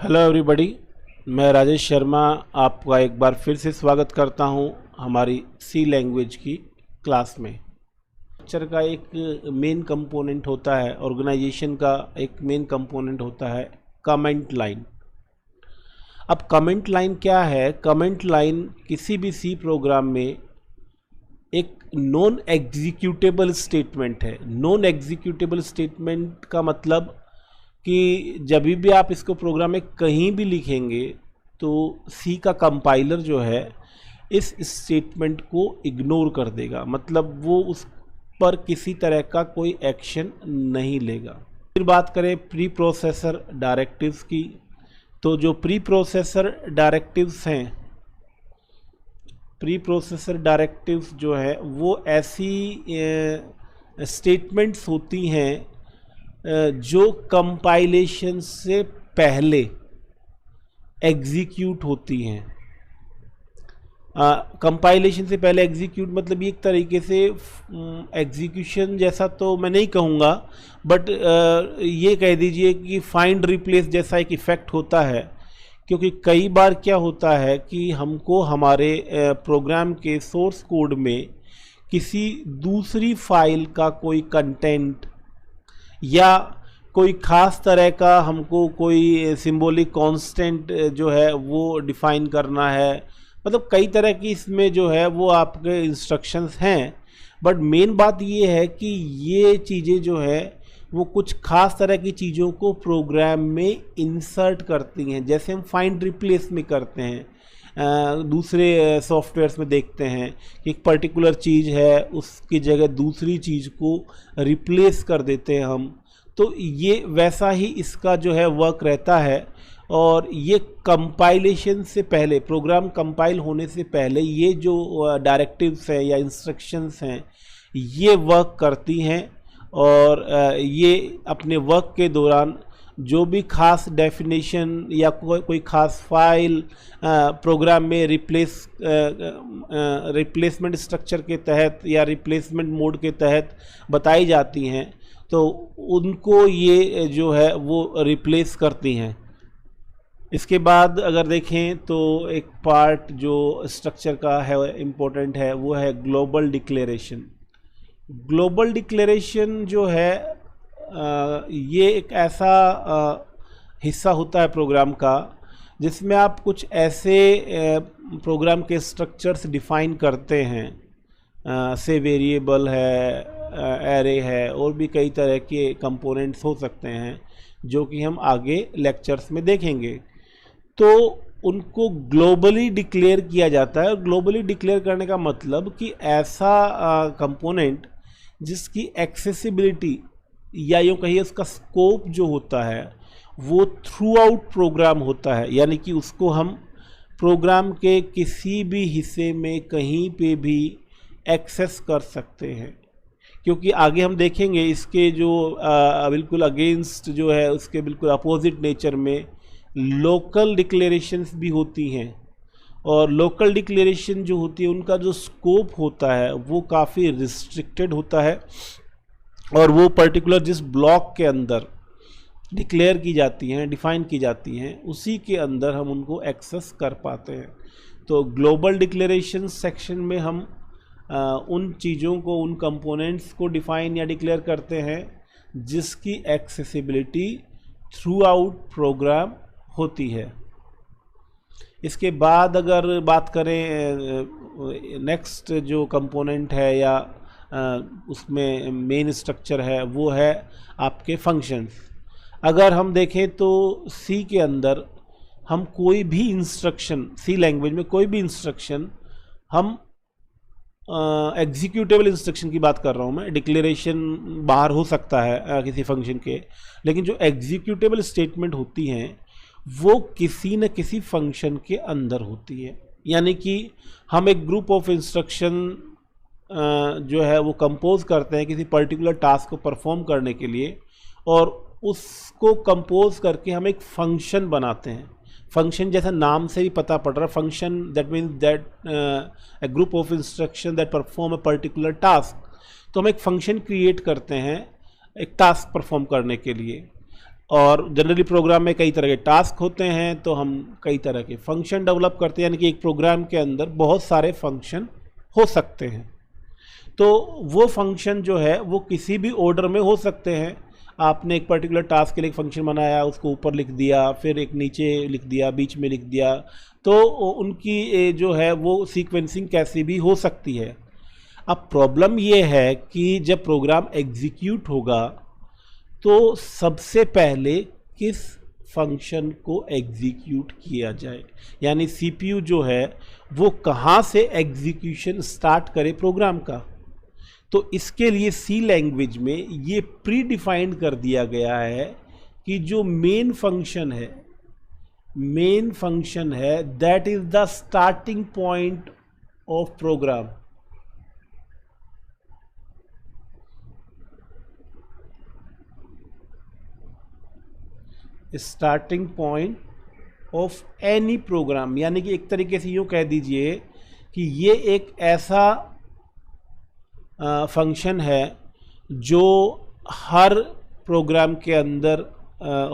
Hello everybody, मैं राजेश शर्मा आपका एक बार फिर से स्वागत करता हूं हमारी सी लैंग्वेज की क्लास में। लेक्चर का एक मेन कंपोनेंट होता है, ऑर्गेनाइजेशन का एक मेन कंपोनेंट होता है कमेंट लाइन। अब कमेंट लाइन क्या है? कमेंट लाइन किसी भी सी प्रोग्राम में एक नॉन एग्जीक्यूटेबल स्टेटमेंट है। नॉन एग्जीक्यूटेबल स्टेटमेंट का मतलब कि जब भी आप इसको प्रोग्राम में कहीं भी लिखेंगे तो सी का कंपाइलर जो है इस स्टेटमेंट को इग्नोर कर देगा, मतलब वो उस पर किसी तरह का कोई एक्शन नहीं लेगा। फिर बात करें प्री प्रोसेसर डायरेक्टिव्स की, तो जो प्री प्रोसेसर डायरेक्टिव्स हैं, प्री प्रोसेसर डायरेक्टिव्स जो है वो ऐसी स्टेटमेंट्स होती हैं जो कंपाइलेशन से पहले एग्जीक्यूट होती हैं। कंपाइलेशन से पहले एग्जीक्यूट मतलब एक तरीके से एग्जीक्यूशन जैसा तो मैं नहीं कहूँगा, बट ये कह दीजिए कि फाइंड रिप्लेस जैसा एक इफ़ेक्ट होता है। क्योंकि कई बार क्या होता है कि हमको हमारे प्रोग्राम के सोर्स कोड में किसी दूसरी फाइल का कोई कंटेंट या कोई ख़ास तरह का हमको कोई सिंबॉलिक कांस्टेंट जो है वो डिफ़ाइन करना है। मतलब कई तरह की इसमें जो है वो आपके इंस्ट्रक्शंस हैं, बट मेन बात ये है कि ये चीज़ें जो है वो कुछ ख़ास तरह की चीज़ों को प्रोग्राम में इंसर्ट करती हैं, जैसे हम फाइंड रिप्लेस में करते हैं। दूसरे सॉफ्टवेयर्स में देखते हैं कि एक पर्टिकुलर चीज़ है, उसकी जगह दूसरी चीज़ को रिप्लेस कर देते हैं हम। तो ये वैसा ही इसका जो है वर्क रहता है, और ये कंपाइलेशन से पहले, प्रोग्राम कंपाइल होने से पहले ये जो डायरेक्टिव्स हैं या इंस्ट्रक्शंस हैं ये वर्क करती हैं, और ये अपने वर्क के दौरान जो भी खास डेफिनेशन या कोई खास फाइल प्रोग्राम में रिप्लेसमेंट स्ट्रक्चर के तहत या रिप्लेसमेंट मोड के तहत बताई जाती हैं, तो उनको ये जो है वो रिप्लेस करती हैं। इसके बाद अगर देखें तो एक पार्ट जो स्ट्रक्चर का है इम्पोर्टेंट है, वो है ग्लोबल डिक्लेरेशन। ग्लोबल डिक्लेरेशन जो है ये एक ऐसा हिस्सा होता है प्रोग्राम का जिसमें आप कुछ ऐसे प्रोग्राम के स्ट्रक्चर्स डिफ़ाइन करते हैं, से वेरिएबल है, एरे है, और भी कई तरह के कंपोनेंट्स हो सकते हैं जो कि हम आगे लेक्चर्स में देखेंगे। तो उनको ग्लोबली डिक्लेयर किया जाता है, और ग्लोबली डिक्लेयर करने का मतलब कि ऐसा कंपोनेंट जिसकी एक्सेसिबिलिटी या यूँ कहिए उसका स्कोप जो होता है वो थ्रू आउट प्रोग्राम होता है, यानी कि उसको हम प्रोग्राम के किसी भी हिस्से में कहीं पे भी एक्सेस कर सकते हैं। क्योंकि आगे हम देखेंगे इसके जो बिल्कुल अगेंस्ट जो है, उसके बिल्कुल अपोजिट नेचर में लोकल डिक्लेरेशंस भी होती हैं, और लोकल डिक्लेरेशन जो होती है उनका जो स्कोप होता है वो काफ़ी रिस्ट्रिक्टेड होता है, और वो पर्टिकुलर जिस ब्लॉक के अंदर डिक्लेयर की जाती हैं, डिफ़ाइन की जाती हैं, उसी के अंदर हम उनको एक्सेस कर पाते हैं। तो ग्लोबल डिक्लेरेशन सेक्शन में हम उन चीज़ों को, उन कंपोनेंट्स को डिफ़ाइन या डिक्लेयर करते हैं जिसकी एक्सेसिबिलिटी थ्रू आउट प्रोग्राम होती है। इसके बाद अगर बात करें नेक्स्ट जो कंपोनेंट है या उसमें मेन स्ट्रक्चर है, वो है आपके फंक्शंस। अगर हम देखें तो सी के अंदर हम कोई भी इंस्ट्रक्शन, सी लैंग्वेज में कोई भी इंस्ट्रक्शन हम एग्जीक्यूटेबल इंस्ट्रक्शन की बात कर रहा हूँ मैं, डिक्लेरेशन बाहर हो सकता है किसी फंक्शन के, लेकिन जो एग्जीक्यूटेबल स्टेटमेंट होती हैं वो किसी न किसी फंक्शन के अंदर होती है। यानी कि हम एक ग्रुप ऑफ इंस्ट्रक्शन जो है वो कंपोज करते हैं किसी पर्टिकुलर टास्क को परफॉर्म करने के लिए, और उसको कंपोज करके हम एक फंक्शन बनाते हैं। फंक्शन जैसा नाम से भी पता पड़ रहा है, function that means that a group of instruction that perform a particular task. तो हम एक फंक्शन क्रिएट करते हैं एक टास्क परफॉर्म करने के लिए, और जनरली प्रोग्राम में कई तरह के टास्क होते हैं, तो हम कई तरह के फंक्शन डेवलप करते हैं, यानी कि एक प्रोग्राम के अंदर बहुत सारे फंक्शन हो सकते हैं। तो वो फंक्शन जो है वो किसी भी ऑर्डर में हो सकते हैं। आपने एक पर्टिकुलर टास्क के लिए एक फंक्शन बनाया, उसको ऊपर लिख दिया, फिर एक नीचे लिख दिया, बीच में लिख दिया, तो उनकी जो है वो सीक्वेंसिंग कैसी भी हो सकती है। अब प्रॉब्लम ये है कि जब प्रोग्राम एग्जीक्यूट होगा तो सबसे पहले किस फंक्शन को एग्जीक्यूट किया जाए, यानी सीपीयू जो है वो कहाँ से एग्जीक्यूशन स्टार्ट करे प्रोग्राम का। तो इसके लिए सी लैंग्वेज में ये प्री डिफाइंड कर दिया गया है कि जो मेन फंक्शन है that is the starting point of program. Starting point of any program, यानी कि एक तरीके से यूँ कह दीजिए कि ये एक ऐसा फंक्शन है जो हर प्रोग्राम के अंदर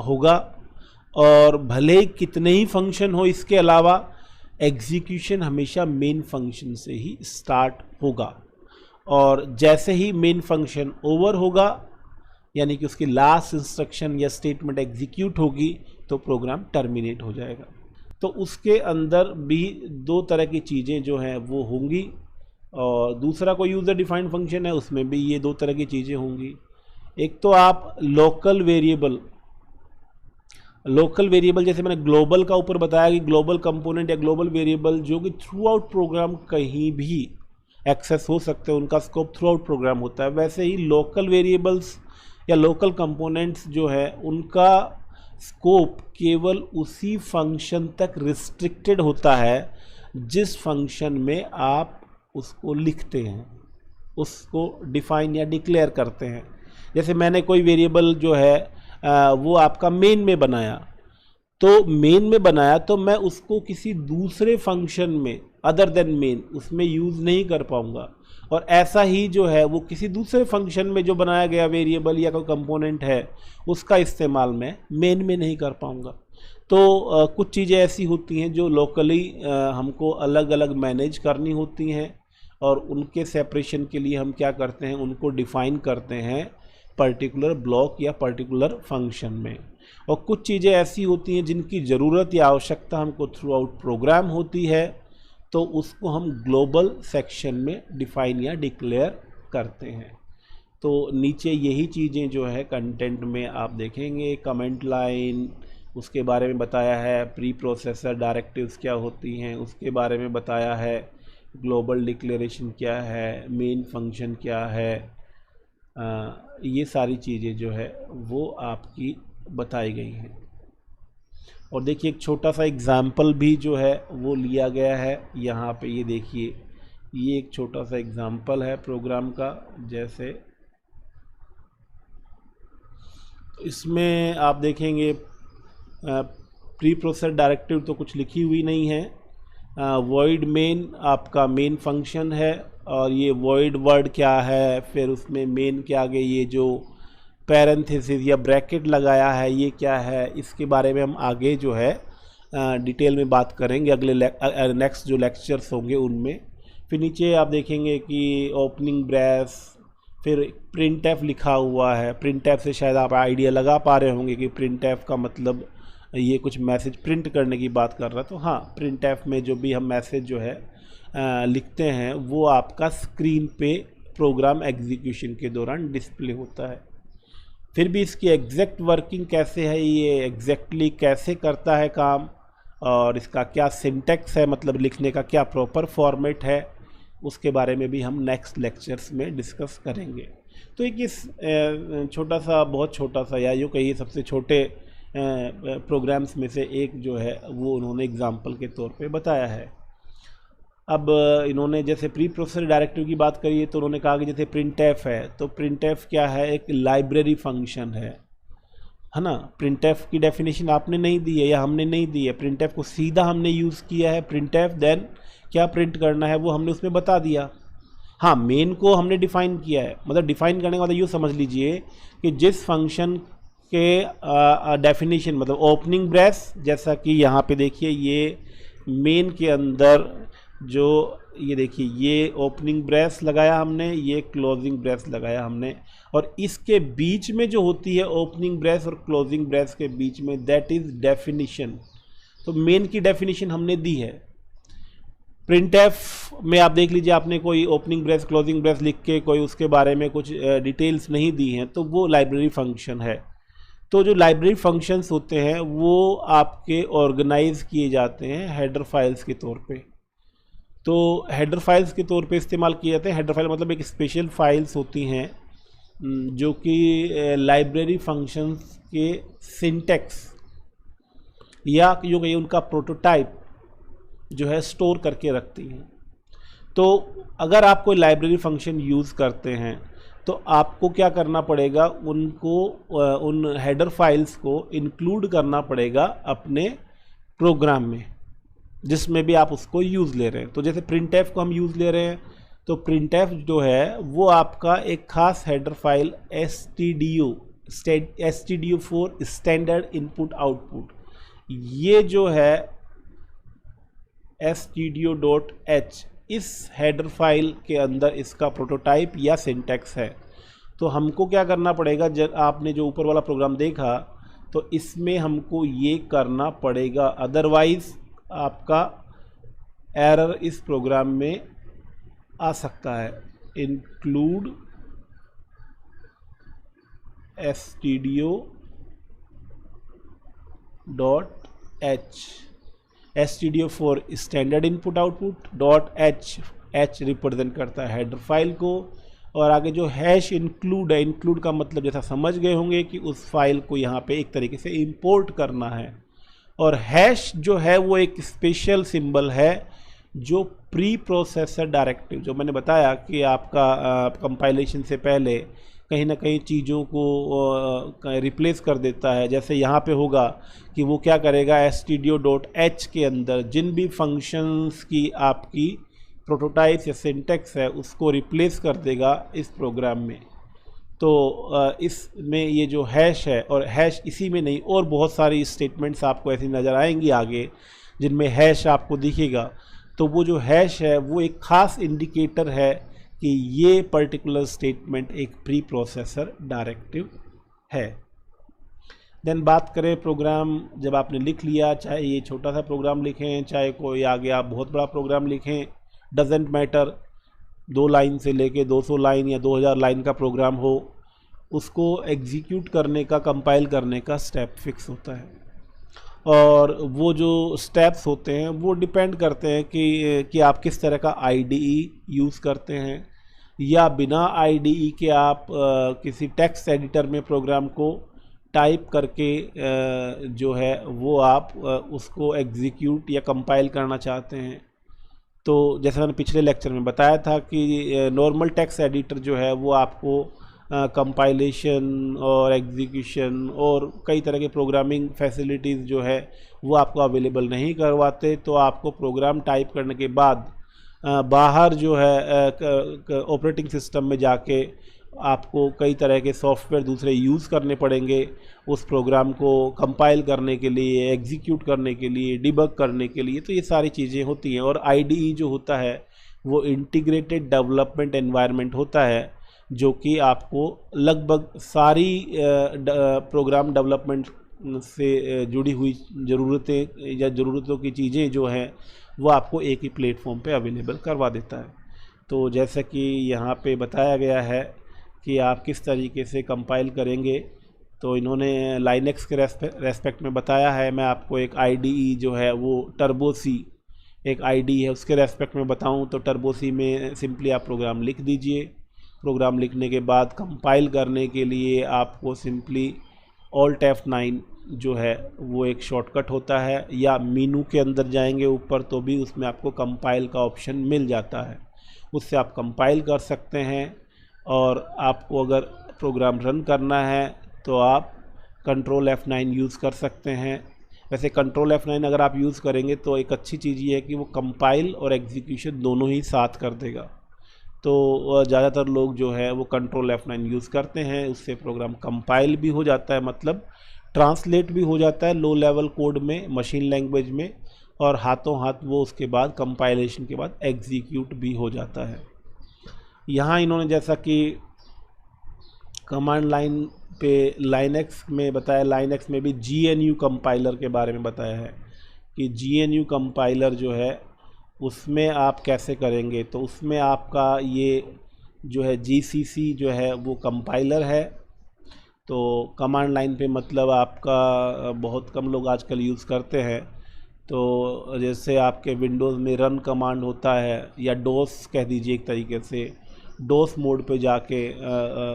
होगा, और भले कितने ही फंक्शन हो इसके अलावा एग्जीक्यूशन हमेशा मेन फंक्शन से ही स्टार्ट होगा, और जैसे ही मेन फंक्शन ओवर होगा यानी कि उसकी लास्ट इंस्ट्रक्शन या स्टेटमेंट एग्जीक्यूट होगी तो प्रोग्राम टर्मिनेट हो जाएगा। तो उसके अंदर भी दो तरह की चीज़ें जो हैं वो होंगी, और दूसरा कोई यूज़र डिफाइंड फंक्शन है उसमें भी ये दो तरह की चीज़ें होंगी। एक तो आप लोकल वेरिएबल जैसे मैंने ग्लोबल का ऊपर बताया कि ग्लोबल कंपोनेंट या ग्लोबल वेरिएबल जो कि थ्रू आउट प्रोग्राम कहीं भी एक्सेस हो सकते हैं, उनका स्कोप थ्रू आउट प्रोग्राम होता है। वैसे ही लोकल वेरिएबल्स या लोकल कंपोनेंट्स जो है उनका स्कोप केवल उसी फंक्शन तक रिस्ट्रिक्टेड होता है जिस फंक्शन में आप उसको लिखते हैं, उसको डिफाइन या डिक्लेयर करते हैं। जैसे मैंने कोई वेरिएबल जो है वो आपका मेन में बनाया, तो मैं उसको किसी दूसरे फंक्शन में अदर देन मेन उसमें यूज़ नहीं कर पाऊंगा, और ऐसा ही जो है वो किसी दूसरे फंक्शन में जो बनाया गया वेरिएबल या कोई कंपोनेंट है उसका इस्तेमाल मैं मेन में नहीं कर पाऊंगा। तो कुछ चीज़ें ऐसी होती हैं जो लोकली हमको अलग अलग मैनेज करनी होती हैं, और उनके सेपरेशन के लिए हम क्या करते हैं, उनको डिफ़ाइन करते हैं पर्टिकुलर ब्लॉक या पर्टिकुलर फंक्शन में। और कुछ चीज़ें ऐसी होती हैं जिनकी ज़रूरत या आवश्यकता हमको थ्रू आउट प्रोग्राम होती है, तो उसको हम ग्लोबल सेक्शन में डिफ़ाइन या डिक्लेयर करते हैं। तो नीचे यही चीज़ें जो है कंटेंट में आप देखेंगे, कमेंट लाइन उसके बारे में बताया है, प्री प्रोसेसर डायरेक्टिव्स क्या होती हैं उसके बारे में बताया है, ग्लोबल डिक्लेरेशन क्या है, मेन फंक्शन क्या है, ये सारी चीज़ें जो है वो आपकी बताई गई हैं। और देखिए एक छोटा सा एग्ज़ाम्पल भी जो है वो लिया गया है यहाँ पे, ये देखिए ये एक छोटा सा एग्ज़ाम्पल है प्रोग्राम का। जैसे इसमें आप देखेंगे प्री प्रोसेसर डायरेक्टिव तो कुछ लिखी हुई नहीं है, वॉइड मेन आपका मेन फंक्शन है, और ये वॉइड वर्ड क्या है, फिर उसमें मेन के आगे ये जो पैरेंथेसिस या ब्रैकेट लगाया है ये क्या है, इसके बारे में हम आगे जो है डिटेल में बात करेंगे अगले नेक्स्ट जो लेक्चर्स होंगे उनमें। फिर नीचे आप देखेंगे कि ओपनिंग ब्रेस, फिर प्रिंट एफ लिखा हुआ है। प्रिंट एफ से शायद आप आइडिया लगा पा रहे होंगे कि प्रिंट एफ का मतलब ये कुछ मैसेज प्रिंट करने की बात कर रहा है। तो हाँ, प्रिंट एफ में जो भी हम मैसेज जो है लिखते हैं वो आपका स्क्रीन पे प्रोग्राम एग्जीक्यूशन के दौरान डिस्प्ले होता है। फिर भी इसकी एग्जैक्ट वर्किंग कैसे है, ये एग्जैक्टली कैसे करता है काम, और इसका क्या सिंटैक्स है, मतलब लिखने का क्या प्रॉपर फॉर्मेट है, उसके बारे में भी हम नेक्स्ट लेक्चर्स में डिस्कस करेंगे। तो एक इस छोटा सा, बहुत छोटा सा, या यूँ कहिए सबसे छोटे प्रोग्राम्स में से एक जो है वो उन्होंने एग्जाम्पल के तौर पे बताया है। अब इन्होंने जैसे प्री प्रोसेसर डायरेक्टिव की बात करी है तो उन्होंने कहा कि जैसे प्रिंट एफ है, तो प्रिंट एफ क्या है, एक लाइब्रेरी फंक्शन है ना। प्रिंट एफ की डेफिनेशन आपने नहीं दी है या हमने नहीं दी है, प्रिंट एफ को सीधा हमने यूज़ किया है। प्रिंट एफ देन क्या प्रिंट करना है वो हमने उसमें बता दिया। हाँ, मेन को हमने डिफ़ाइन किया है, मतलब डिफ़ाइन करने के बाद यूँ समझ लीजिए कि जिस फंक्शन के डेफिनेशन, मतलब ओपनिंग ब्रेस, जैसा कि यहाँ पे देखिए ये मेन के अंदर जो ये देखिए ये ओपनिंग ब्रेस लगाया हमने, ये क्लोजिंग ब्रेस लगाया हमने, और इसके बीच में जो होती है ओपनिंग ब्रेस और क्लोजिंग ब्रेस के बीच में, दैट इज डेफिनेशन। तो मेन की डेफिनेशन हमने दी है। प्रिंटफ में आप देख लीजिए, आपने कोई ओपनिंग ब्रेस क्लोजिंग ब्रेस लिख के कोई उसके बारे में कुछ डिटेल्स नहीं दी हैं, तो वो लाइब्रेरी फंक्शन है। तो जो लाइब्रेरी फंक्शंस होते हैं वो आपके ऑर्गेनाइज किए जाते हैं हेडर फाइल्स के तौर पे। तो हेडर फाइल्स के तौर पे इस्तेमाल किए जाते हैं। हेडर फाइल मतलब एक स्पेशल फाइल्स होती हैं जो कि लाइब्रेरी फंक्शंस के सिंटेक्स या जो कहिए उनका प्रोटोटाइप जो है स्टोर करके रखती हैं। तो अगर आप कोई लाइब्रेरी फंक्शन यूज़ करते हैं तो आपको क्या करना पड़ेगा, उनको उन हेडर फाइल्स को इंक्लूड करना पड़ेगा अपने प्रोग्राम में जिसमें भी आप उसको यूज़ ले रहे हैं। तो जैसे प्रिंटफ को हम यूज़ ले रहे हैं, तो प्रिंटफ जो है वो आपका एक खास header file stdio for standard input output, ये जो है stdio.h, इस हेडर फाइल के अंदर इसका प्रोटोटाइप या सिंटैक्स है। तो हमको क्या करना पड़ेगा, जब आपने जो ऊपर वाला प्रोग्राम देखा तो इसमें हमको ये करना पड़ेगा, अदरवाइज आपका एरर इस प्रोग्राम में आ सकता है। Include stdio.h, stdio for standard input output .h represent करता है हेडर फाइल को, और आगे जो हैश इंक्लूड है, इंक्लूड का मतलब जैसा समझ गए होंगे कि उस फाइल को यहाँ पे एक तरीके से इंपोर्ट करना है। और हैश जो है वो एक स्पेशल सिंबल है जो प्री प्रोसेसर डायरेक्टिव, जो मैंने बताया कि आपका कंपाइलेशन से पहले कहीं ना कहीं चीज़ों को रिप्लेस कर देता है। जैसे यहाँ पे होगा कि वो क्या करेगा, stdio.h के अंदर जिन भी फंक्शंस की आपकी प्रोटोटाइप या सिंटेक्स है उसको रिप्लेस कर देगा इस प्रोग्राम में। तो इसमें ये जो हैश है, और हैश इसी में नहीं और बहुत सारी स्टेटमेंट्स आपको ऐसी नज़र आएंगी आगे जिनमें हैश आपको दिखेगा। तो वो जो हैश है वो एक ख़ास इंडिकेटर है कि ये पर्टिकुलर स्टेटमेंट एक प्री प्रोसेसर डायरेक्टिव है। देन बात करें प्रोग्राम, जब आपने लिख लिया, चाहे ये छोटा सा प्रोग्राम लिखें चाहे कोई आगे आप बहुत बड़ा प्रोग्राम लिखें, डजेंट मैटर, 2 लाइन से लेके 200 लाइन या 2000 लाइन का प्रोग्राम हो, उसको एग्जीक्यूट करने का, कंपाइल करने का स्टेप फिक्स होता है। और वो जो स्टेप्स होते हैं वो डिपेंड करते हैं कि आप किस तरह का IDE यूज़ करते हैं, या बिना IDE के आप किसी टेक्स्ट एडिटर में प्रोग्राम को टाइप करके जो है वो आप उसको एग्जीक्यूट या कंपाइल करना चाहते हैं। तो जैसे मैंने पिछले लेक्चर में बताया था कि नॉर्मल टेक्स्ट एडिटर जो है वो आपको कंपाइलेशन और एग्जीक्यूशन और कई तरह के प्रोग्रामिंग फैसिलिटीज़ जो है वो आपको अवेलेबल नहीं करवाते। तो आपको प्रोग्राम टाइप करने के बाद बाहर जो है ऑपरेटिंग सिस्टम में जाके आपको कई तरह के सॉफ्टवेयर दूसरे यूज़ करने पड़ेंगे उस प्रोग्राम को कंपाइल करने के लिए, एग्जीक्यूट करने के लिए, डिबग करने के लिए। तो ये सारी चीज़ें होती हैं। और IDE जो होता है वो इंटीग्रेटेड डेवलपमेंट एनवायरनमेंट होता है, जो कि आपको लगभग सारी प्रोग्राम डेवलपमेंट से जुड़ी हुई ज़रूरतें या ज़रूरतों की चीज़ें जो हैं वो आपको एक ही प्लेटफॉर्म पे अवेलेबल करवा देता है। तो जैसा कि यहाँ पे बताया गया है कि आप किस तरीके से कंपाइल करेंगे, तो इन्होंने लाइनेक्स के रेस्पेक्ट में बताया है। मैं आपको एक IDE जो है वो टर्बो-C एक IDE है, उसके रेस्पेक्ट में बताऊँ तो टर्बो-C में सिंपली आप प्रोग्राम लिख दीजिए। प्रोग्राम लिखने के बाद कंपाइल करने के लिए आपको सिंपली Alt F9 जो है वो एक शॉर्टकट होता है, या मेनू के अंदर जाएंगे ऊपर तो भी उसमें आपको कंपाइल का ऑप्शन मिल जाता है, उससे आप कंपाइल कर सकते हैं। और आपको अगर प्रोग्राम रन करना है तो आप Ctrl F9 यूज़ कर सकते हैं। वैसे Ctrl F9 अगर आप यूज़ करेंगे तो एक अच्छी चीज़ ये है कि वो कंपाइल और एग्जीक्यूशन दोनों ही साथ कर देगा। तो ज़्यादातर लोग जो है वो कंट्रोल F9 यूज़ करते हैं। उससे प्रोग्राम कंपाइल भी हो जाता है, मतलब ट्रांसलेट भी हो जाता है लो लेवल कोड में, मशीन लैंग्वेज में, और हाथों हाथ वो उसके बाद कंपाइलेशन के बाद एग्जीक्यूट भी हो जाता है। यहाँ इन्होंने जैसा कि कमांड लाइन पे लाइनक्स में बताया, लाइनक्स में भी GNU कंपाइलर के बारे में बताया है कि GNU कंपाइलर जो है उसमें आप कैसे करेंगे। तो उसमें आपका ये जो है GCC जो है वो कंपाइलर है। तो कमांड लाइन पे मतलब आपका बहुत कम लोग आजकल यूज़ करते हैं। तो जैसे आपके विंडोज़ में रन कमांड होता है, या डोस कह दीजिए एक तरीके से, डोस मोड पे जाके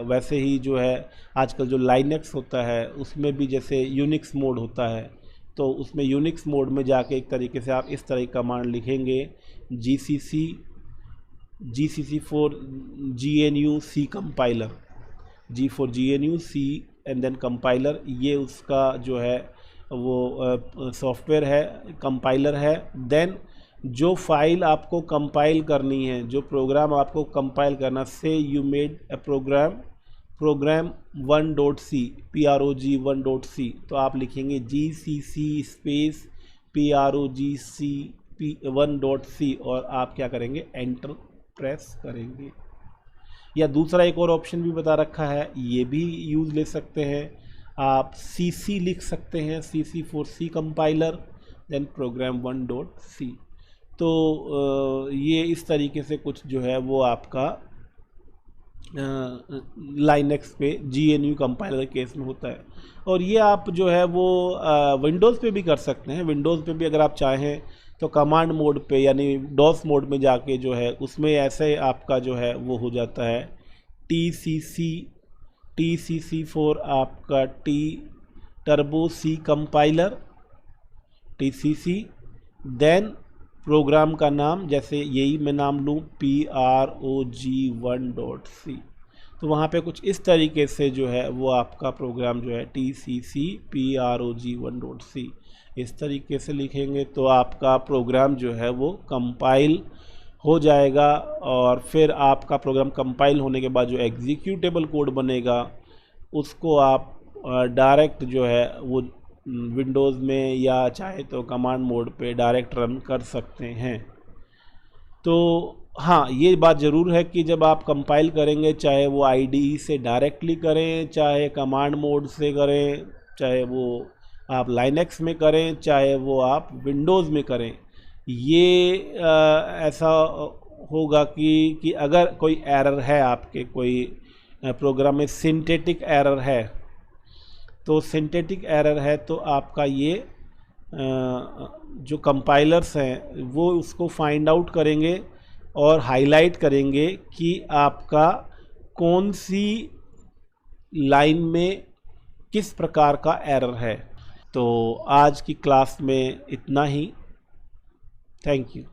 वैसे ही जो है आजकल जो लाइनक्स होता है उसमें भी जैसे यूनिक्स मोड होता है, तो उसमें यूनिक्स मोड में जाके एक तरीके से आप इस तरह की कमांड लिखेंगे, GCC for GNU C compiler, G for GNU C and then compiler. ये उसका जो है वो सॉफ्टवेयर है, कंपाइलर है। देन जो फाइल आपको कंपाइल करनी है, जो प्रोग्राम आपको कंपाइल करना, से you made a programme 1.c prog1.c, तो आप लिखेंगे GCC स्पेस progc1.c और आप क्या करेंगे, एंटर प्रेस करेंगे। या दूसरा एक और ऑप्शन भी बता रखा है, ये भी यूज़ ले सकते हैं आप, CC लिख सकते हैं, CC for C compiler then program 1.c। तो ये इस तरीके से कुछ जो है वो आपका लाइनक्स पे GNU कंपाइलर केस में होता है। और ये आप जो है वो विंडोज़ पे भी कर सकते हैं। विंडोज़ पे भी अगर आप चाहें तो कमांड मोड पे यानी डॉस मोड में जाके जो है उसमें ऐसे आपका जो है वो हो जाता है TCC फॉर आपका turbo C compiler, TCC, then program का नाम जैसे यही मैं नाम लूँ prog1.c, तो वहाँ पे कुछ इस तरीके से जो है वो आपका प्रोग्राम जो है TCC prog1.c इस तरीके से लिखेंगे तो आपका प्रोग्राम जो है वो कंपाइल हो जाएगा। और फिर आपका प्रोग्राम कंपाइल होने के बाद जो एग्जीक्यूटेबल कोड बनेगा उसको आप डायरेक्ट जो है वो विंडोज़ में या चाहे तो कमांड मोड पे डायरेक्ट रन कर सकते हैं। तो हाँ, ये बात ज़रूर है कि जब आप कंपाइल करेंगे, चाहे वो IDE से डायरेक्टली करें, चाहे कमांड मोड से करें, चाहे वो आप लाइनक्स में करें, चाहे वो आप विंडोज़ में करें, ये ऐसा होगा कि अगर कोई एरर है आपके, कोई प्रोग्राम में सिंथेटिक एरर है, तो सिंथेटिक एरर है तो आपका ये जो कंपाइलर्स हैं वो उसको फाइंड आउट करेंगे और हाईलाइट करेंगे कि आपका कौन सी लाइन में किस प्रकार का एरर है। तो आज की क्लास में इतना ही। Thank you.